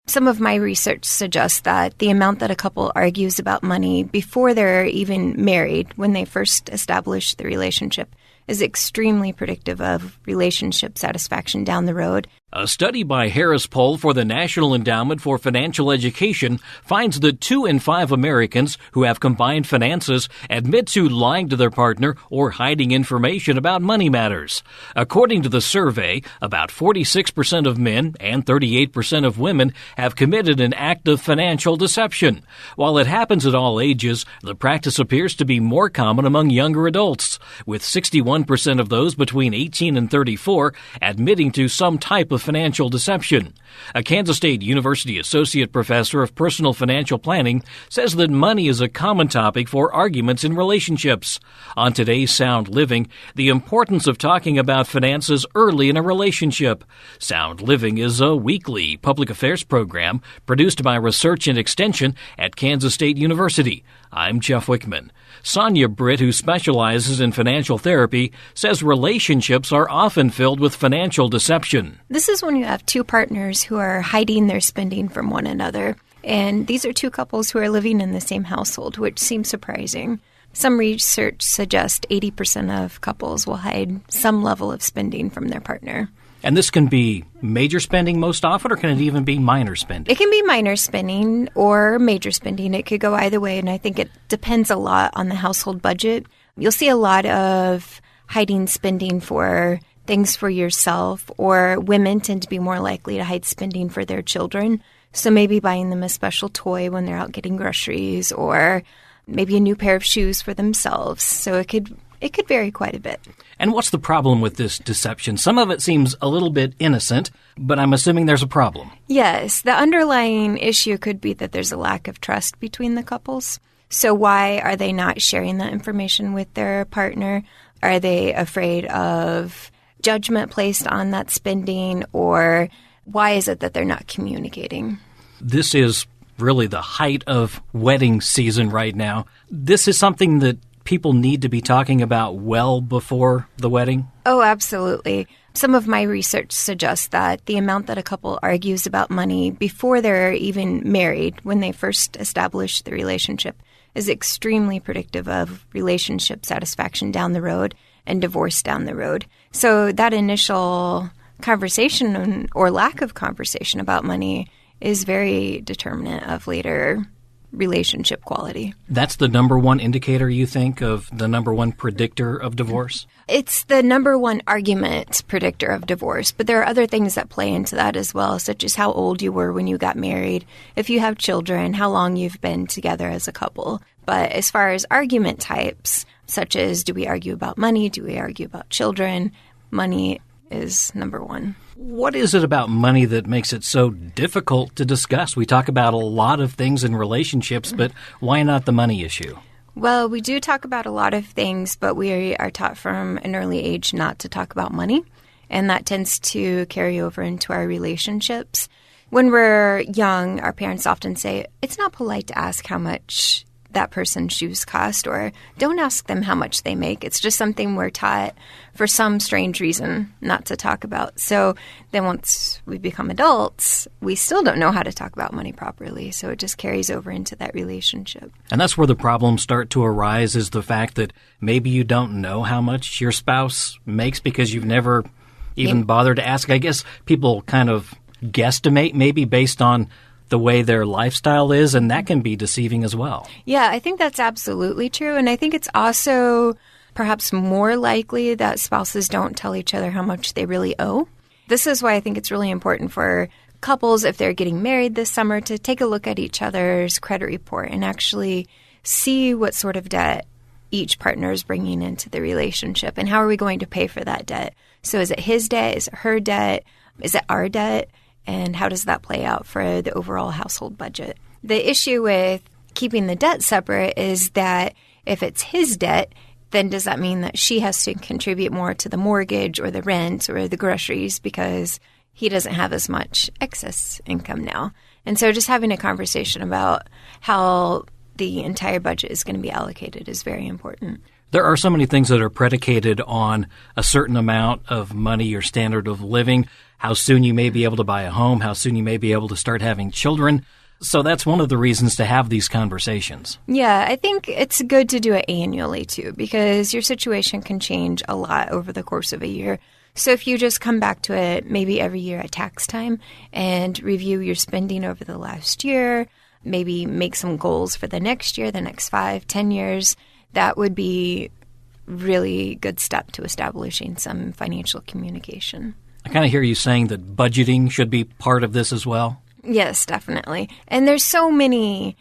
Some of my research suggests that the amount that a couple argues about money before they're even married, when they first establish the relationship, is extremely predictive of relationship satisfaction down the road. A study by Harris Poll for the National Endowment for Financial Education finds that 2 in 5 Americans who have combined finances admit to lying to their partner or hiding information about money matters. According to the survey, about 46% of men and 38% of women have committed an act of financial deception. While it happens at all ages, the practice appears to be more common among younger adults, with 61% of those between 18 and 34 admitting to some type of financial deception. A Kansas State University associate professor of personal financial planning says that money is a common topic for arguments in relationships. On today's Sound Living, the importance of talking about finances early in a relationship. Sound Living is a weekly public affairs program produced by Research and Extension at Kansas State University. I'm Jeff Wichman. Sonya Britt, who specializes in financial therapy, says relationships are often filled with financial deception. This is when you have two partners who are hiding their spending from one another. And these are two couples who are living in the same household, which seems surprising. Some research suggests 80% of couples will hide some level of spending from their partner. And this can be major spending most often, or can it even be minor spending? It can be minor spending or major spending. It could go either way, and I think it depends a lot on the household budget. You'll see a lot of hiding spending for things for yourself, or women tend to be more likely to hide spending for their children. So maybe buying them a special toy when they're out getting groceries, or maybe a new pair of shoes for themselves. So it could vary quite a bit. And what's the problem with this deception? Some of it seems a little bit innocent, but I'm assuming there's a problem. Yes, the underlying issue could be that there's a lack of trust between the couples. So why are they not sharing that information with their partner? Are they afraid of judgment placed on that spending, or why is it that they're not communicating? This is really the height of wedding season right now. This is something that people need to be talking about well before the wedding? Oh, absolutely. Some of my research suggests that the amount that a couple argues about money before they're even married, when they first establish the relationship, is extremely predictive of relationship satisfaction down the road and divorce down the road. So that initial conversation or lack of conversation about money is very determinant of later relationship quality. That's the number one indicator, you think, of the number one predictor of divorce? It's the number one argument predictor of divorce, but there are other things that play into that as well, such as how old you were when you got married, if you have children, how long you've been together as a couple. But as far as argument types, such as do we argue about money, do we argue about children, money is number one. What is it about money that makes it so difficult to discuss? We talk about a lot of things in relationships, but why not the money issue? Well, we do talk about a lot of things, but we are taught from an early age not to talk about money, and that tends to carry over into our relationships. When we're young, our parents often say, it's not polite to ask how much that person's shoes cost, or don't ask them how much they make. It's just something we're taught for some strange reason not to talk about. So then once we become adults, we still don't know how to talk about money properly. So it just carries over into that relationship. And that's where the problems start to arise, is the fact that maybe you don't know how much your spouse makes because you've never even bothered to ask. I guess people kind of guesstimate maybe based on the way their lifestyle is, and that can be deceiving as well. Yeah, I think that's absolutely true. And I think it's also perhaps more likely that spouses don't tell each other how much they really owe. This is why I think it's really important for couples, if they're getting married this summer, to take a look at each other's credit report and actually see what sort of debt each partner is bringing into the relationship, and how are we going to pay for that debt. So is it his debt? Is it her debt? Is it our debt? And how does that play out for the overall household budget? The issue with keeping the debt separate is that if it's his debt, then does that mean that she has to contribute more to the mortgage or the rent or the groceries because he doesn't have as much excess income now? And so just having a conversation about how the entire budget is going to be allocated is very important. There are so many things that are predicated on a certain amount of money or standard of living, how soon you may be able to buy a home, how soon you may be able to start having children. So that's one of the reasons to have these conversations. Yeah, I think it's good to do it annually, too, because your situation can change a lot over the course of a year. So if you just come back to it maybe every year at tax time and review your spending over the last year, maybe make some goals for the next year, the next 5, 10 years, that would be really good step to establishing some financial communication. I kind of hear you saying that budgeting should be part of this as well. Yes, definitely. And there's so many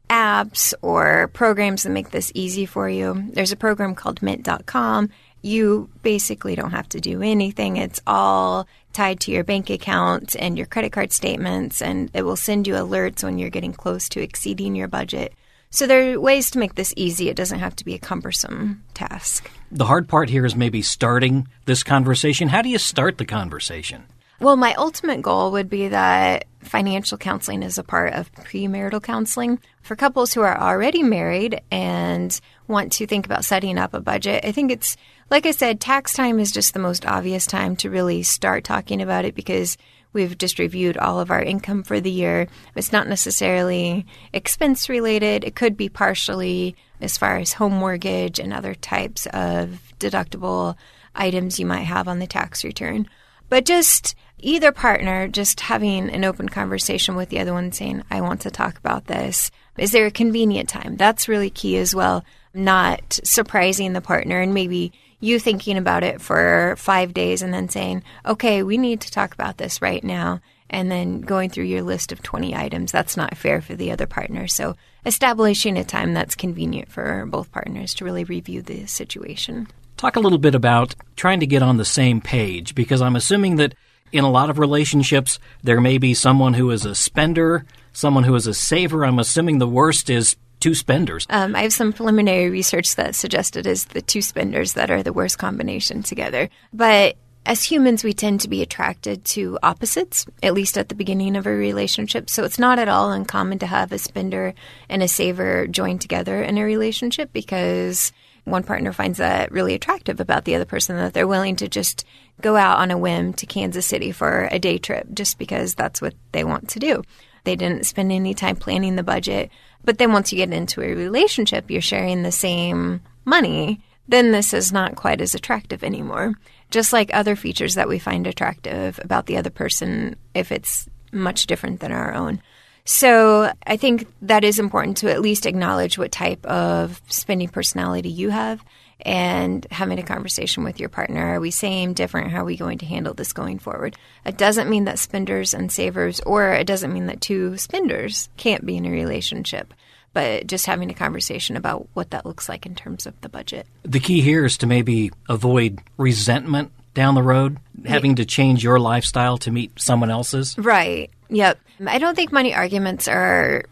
apps or programs that make this easy for you. There's a program called mint.com. You basically don't have to do anything. It's all tied to your bank account and your credit card statements, and it will send you alerts when you're getting close to exceeding your budget. So there are ways to make this easy. It doesn't have to be a cumbersome task. The hard part here is maybe starting this conversation. How do you start the conversation? Well, my ultimate goal would be that financial counseling is a part of premarital counseling. For couples who are already married and want to think about setting up a budget, I think it's, like I said, tax time is just the most obvious time to really start talking about it because we've just reviewed all of our income for the year. It's not necessarily expense related. It could be partially as far as home mortgage and other types of deductible items you might have on the tax return. But just either partner, just having an open conversation with the other one saying, I want to talk about this. Is there a convenient time? That's really key as well. Not surprising the partner and maybe you thinking about it for 5 days and then saying, okay, we need to talk about this right now. And then going through your list of 20 items. That's not fair for the other partner. So establishing a time that's convenient for both partners to really review the situation. Talk a little bit about trying to get on the same page, because I'm assuming that in a lot of relationships, there may be someone who is a spender, someone who is a saver. I'm assuming the worst is two spenders. I have some preliminary research that suggested it's the two spenders that are the worst combination together. But as humans, we tend to be attracted to opposites, at least at the beginning of a relationship. So it's not at all uncommon to have a spender and a saver joined together in a relationship because one partner finds that really attractive about the other person, that they're willing to just go out on a whim to Kansas City for a day trip just because that's what they want to do. They didn't spend any time planning the budget. But then once you get into a relationship, you're sharing the same money, then this is not quite as attractive anymore. Just like other features that we find attractive about the other person if it's much different than our own. So I think that is important to at least acknowledge what type of spending personality you have and having a conversation with your partner. Are we same, different? How are we going to handle this going forward? It doesn't mean that spenders and savers, or it doesn't mean that two spenders can't be in a relationship, but just having a conversation about what that looks like in terms of the budget. The key here is to maybe avoid resentment down the road, having to change your lifestyle to meet someone else's. Right. Yep. I don't think money arguments are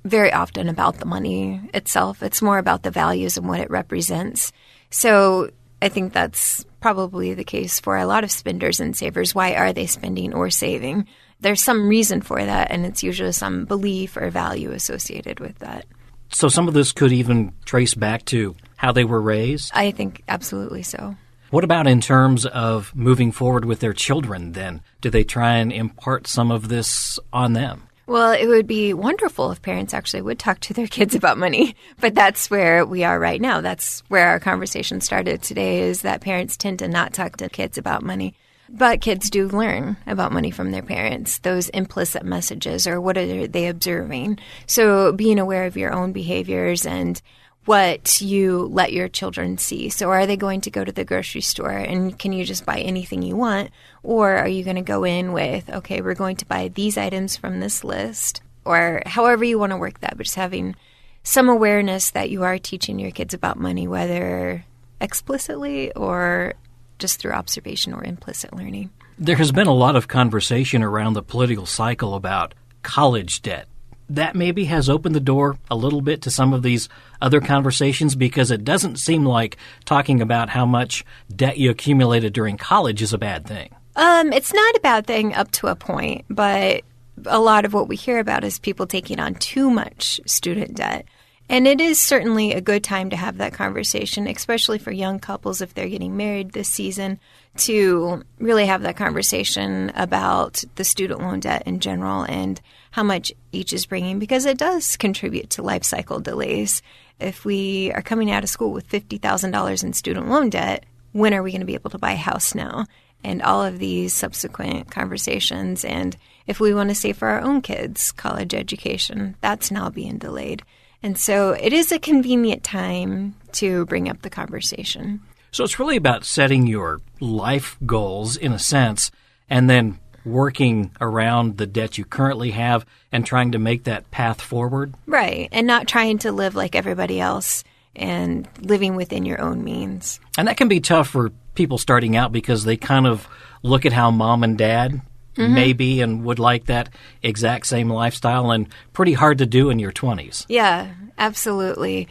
very often about the money itself. It's more about the values and what it represents. So I think that's probably the case for a lot of spenders and savers. Why are they spending or saving? There's some reason for that, and it's usually some belief or value associated with that. So some of this could even trace back to how they were raised? I think absolutely so. What about in terms of moving forward with their children then? Do they try and impart some of this on them? Well, it would be wonderful if parents actually would talk to their kids about money, but that's where we are right now. That's where our conversation started today, is that parents tend to not talk to kids about money. But kids do learn about money from their parents, those implicit messages, or what are they observing. So being aware of your own behaviors and what you let your children see. So are they going to go to the grocery store and can you just buy anything you want? Or are you going to go in with, okay, we're going to buy these items from this list, or however you want to work that, but just having some awareness that you are teaching your kids about money, whether explicitly or just through observation or implicit learning. There has been a lot of conversation around the political cycle about college debt. That maybe has opened the door a little bit to some of these other conversations, because it doesn't seem like talking about how much debt you accumulated during college is a bad thing. It's not a bad thing up to a point, but a lot of what we hear about is people taking on too much student debt. And it is certainly a good time to have that conversation, especially for young couples if they're getting married this season, to really have that conversation about the student loan debt in general and how much each is bringing, because it does contribute to life cycle delays. If we are coming out of school with $50,000 in student loan debt, when are we going to be able to buy a house now? And all of these subsequent conversations. And if we want to save for our own kids' college education, that's now being delayed. And so it is a convenient time to bring up the conversation. So it's really about setting your life goals, in a sense, and then working around the debt you currently have and trying to make that path forward. Right, and not trying to live like everybody else and living within your own means. And that can be tough for people starting out because they kind of look at how mom and dad maybe and would like that exact same lifestyle, and pretty hard to do in your 20s. Yeah, absolutely.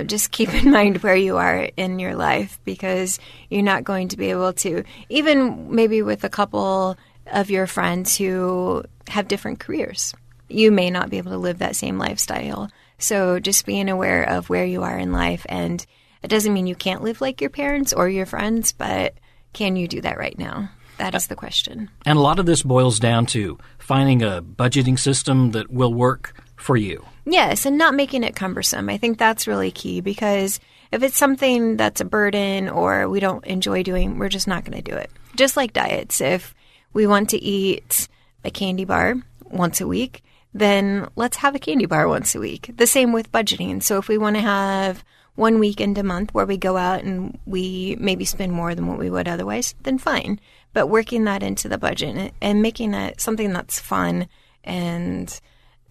Just keep in mind where you are in your life, because you're not going to be able to, even maybe with a couple of your friends who have different careers, you may not be able to live that same lifestyle. So just being aware of where you are in life, and it doesn't mean you can't live like your parents or your friends, but can you do that right now? That is the question. And a lot of this boils down to finding a budgeting system that will work for you. Yes, and not making it cumbersome. I think that's really key, because if it's something that's a burden or we don't enjoy doing, we're just not going to do it. Just like diets. If we want to eat a candy bar once a week, then let's have a candy bar once a week. The same with budgeting. So if we want to have one weekend a month where we go out and we maybe spend more than what we would otherwise, then fine. But working that into the budget and making it something that's fun and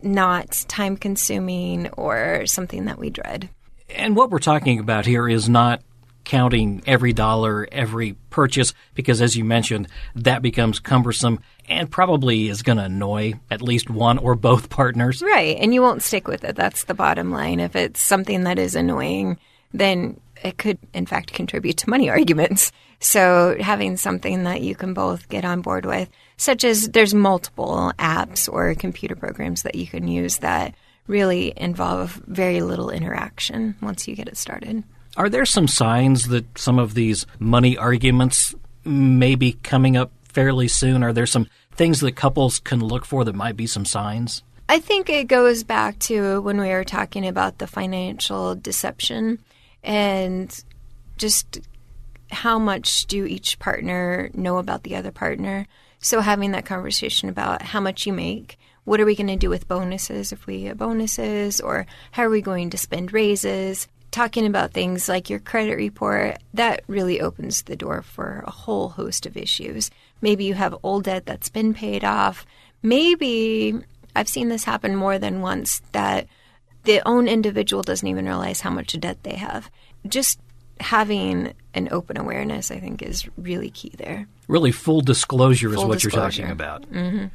not time-consuming or something that we dread. And what we're talking about here is not counting every dollar, every purchase, because as you mentioned, that becomes cumbersome and probably is going to annoy at least one or both partners. Right, and you won't stick with it. That's the bottom line. If it's something that is annoying, then it could, in fact, contribute to money arguments. So having something that you can both get on board with, such as there's multiple apps or computer programs that you can use that really involve very little interaction once you get it started. Are there some signs that some of these money arguments may be coming up fairly soon? Are there some things that couples can look for that might be some signs? I think it goes back to when we were talking about the financial deception and just how much do each partner know about the other partner. So having that conversation about how much you make, what are we going to do with bonuses if we get bonuses, or how are we going to spend raises, talking about things like your credit report, that really opens the door for a whole host of issues. Maybe you have old debt that's been paid off. Maybe, I've seen this happen more than once, that the own individual doesn't even realize how much debt they have. Just having an open awareness, I think, is really key there. Really, full disclosure is what you're talking about. Mm-hmm.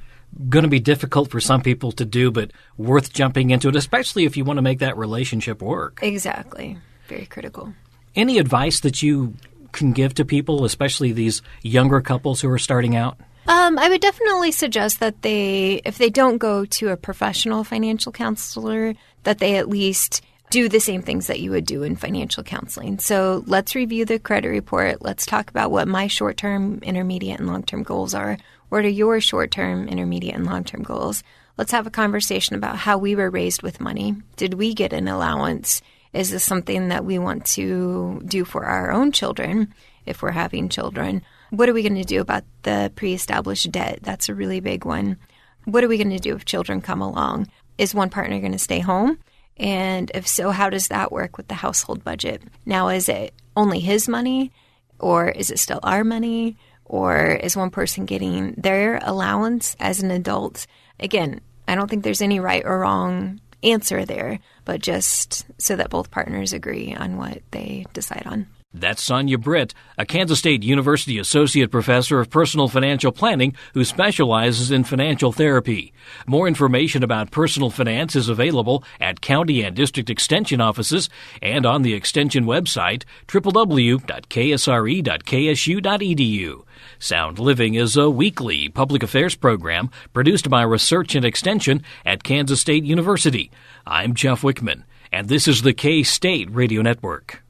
Going to be difficult for some people to do, but worth jumping into it, especially if you want to make that relationship work. Exactly. Very critical. Any advice that you can give to people, especially these younger couples who are starting out? I would definitely suggest that if they don't go to a professional financial counselor, that they at least do the same things that you would do in financial counseling. So let's review the credit report. Let's talk about what my short-term, intermediate, and long-term goals are. What are your short-term, intermediate, and long-term goals? Let's have a conversation about how we were raised with money. Did we get an allowance? Is this something that we want to do for our own children if we're having children? What are we going to do about the pre-established debt? That's a really big one. What are we going to do if children come along? Is one partner going to stay home? And if so, how does that work with the household budget? Now, is it only his money, or is it still our money? Or is one person getting their allowance as an adult? Again, I don't think there's any right or wrong answer there, but just so that both partners agree on what they decide on. That's Sonya Britt, a Kansas State University Associate Professor of Personal Financial Planning who specializes in financial therapy. More information about personal finance is available at county and district extension offices and on the extension website, www.ksre.ksu.edu. Sound Living is a weekly public affairs program produced by Research and Extension at Kansas State University. I'm Jeff Wichman. and this is the K-State Radio Network.